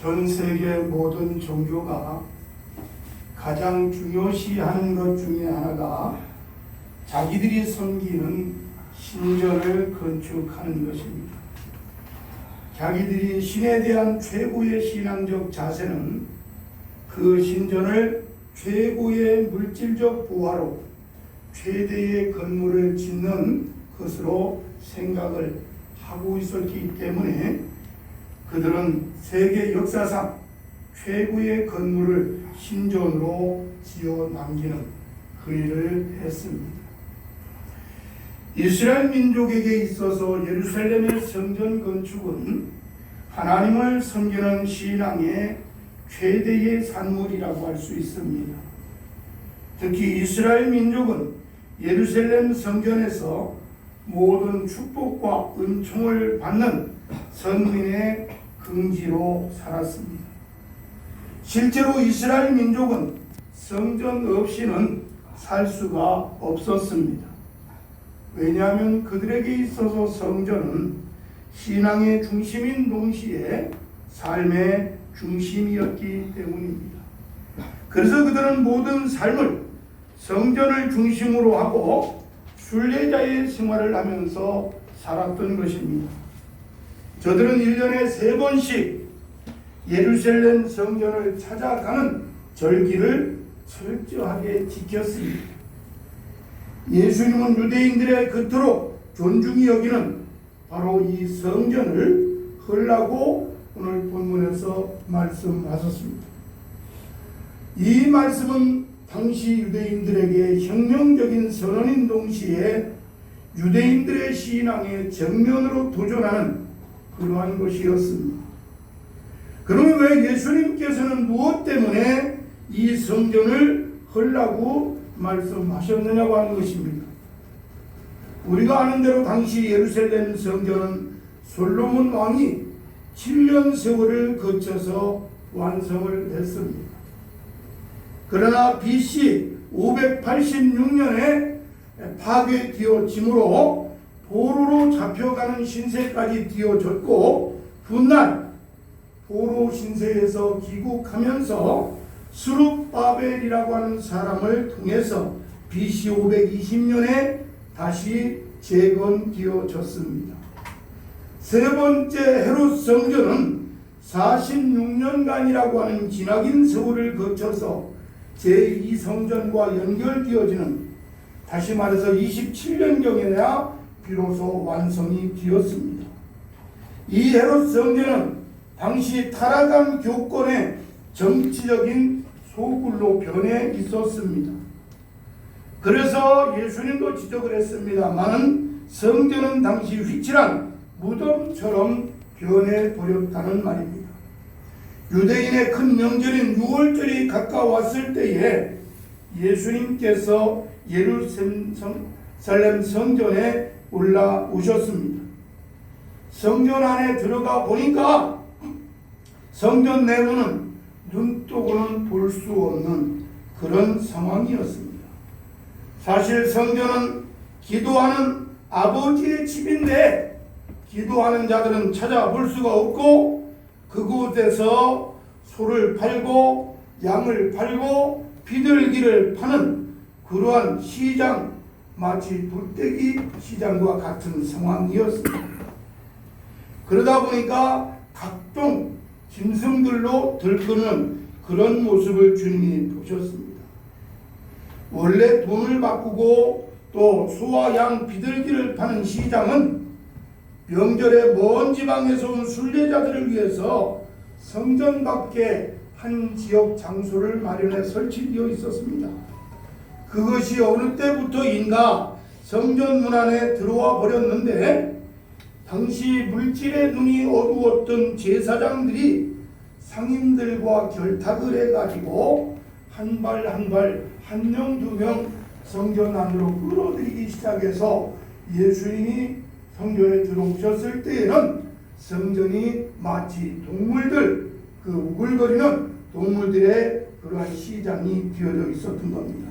전 세계 모든 종교가 가장 중요시하는 것 중에 하나가 자기들이 섬기는 신전을 건축하는 것입니다. 자기들이 신에 대한 최고의 신앙적 자세는 그 신전을 최고의 물질적 보화로 최대의 건물을 짓는 것으로 생각을 하고 있었기 때문에 그들은 세계 역사상 최고의 건물을 신전으로 지어 남기는 그 일을 했습니다. 이스라엘 민족에게 있어서 예루살렘의 성전 건축은 하나님을 섬기는 신앙의 최대의 산물이라고 할 수 있습니다. 특히 이스라엘 민족은 예루살렘 성전에서 모든 축복과 은총을 받는 선민의 긍지로 살았습니다. 실제로 이스라엘 민족은 성전 없이는 살 수가 없었습니다. 왜냐하면 그들에게 있어서 성전은 신앙의 중심인 동시에 삶의 중심이었기 때문입니다. 그래서 그들은 모든 삶을 성전을 중심으로 하고 순례자의 생활을 하면서 살았던 것입니다. 저들은 1년에 3번씩 예루살렘 성전을 찾아가는 절기를 철저하게 지켰습니다. 예수님은 유대인들의 그토록 존중이 여기는 바로 이 성전을 헐라고 오늘 본문에서 말씀하셨습니다. 이 말씀은 당시 유대인들에게 혁명적인 선언인 동시에 유대인들의 신앙의 정면으로 도전하는 그러한 것이었습니다. 그러면 왜 예수님께서는 무엇 때문에 이 성전을 헐라고 말씀하셨느냐고 하는 것입니다. 우리가 아는 대로 당시 예루살렘 성전은 솔로몬 왕이 7년 세월을 거쳐서 완성을 했습니다. 그러나 BC 586년에 파괴되어짐으로 포로로 잡혀가는 신세까지 되어졌고 훗날 포로 신세에서 귀국하면서 스룹바벨이라고 하는 사람을 통해서 BC 520년에 다시 재건되어졌습니다. 세 번째 헤롯 성전은 46년간이라고 하는 기나긴 세월을 거쳐서 제2성전과 연결되어지는, 다시 말해서 27년경에야 비로소 완성이 되었습니다. 이 헤롯 성전은 당시 타락한 교권의 정치적인 소굴로 변해 있었습니다. 그래서 예수님도 지적을 했습니다만 성전은 당시 휘칠한 무덤처럼 변해버렸다는 말입니다. 유대인의 큰 명절인 6월절이 가까웠을 때에 예수님께서 예루살렘 성전에 올라오셨습니다. 성전 안에 들어가 보니까 성전 내부는 눈뜨고는 볼 수 없는 그런 상황이었습니다. 사실 성전은 기도하는 아버지의 집인데 기도하는 자들은 찾아볼 수가 없고 그곳에서 소를 팔고 양을 팔고 비둘기를 파는 그러한 시장, 마치 불떼기 시장과 같은 상황이었습니다. 그러다 보니까 각종 짐승들로 들끓는 그런 모습을 주님이 보셨습니다. 원래 돈을 바꾸고 또 소와 양, 비둘기를 파는 시장은 명절에 먼 지방에서 온 순례자들을 위해서 성전 밖에 한 지역 장소를 마련해 설치되어 있었습니다. 그것이 어느 때부터인가 성전 문 안에 들어와 버렸는데 당시 물질의 눈이 어두웠던 제사장들이 상인들과 결탁을 해가지고 한 발 한 발, 한 명 두 명 성전 안으로 끌어들이기 시작해서 예수님이 성전에 들어오셨을 때에는 성전이 마치 동물들, 그 우글거리는 동물들의 그러한 시장이 되어져 있었던 겁니다.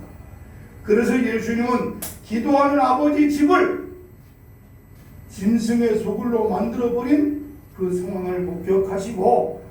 그래서 예수님은 기도하는 아버지 집을 짐승의 소굴로 만들어버린 그 상황을 목격하시고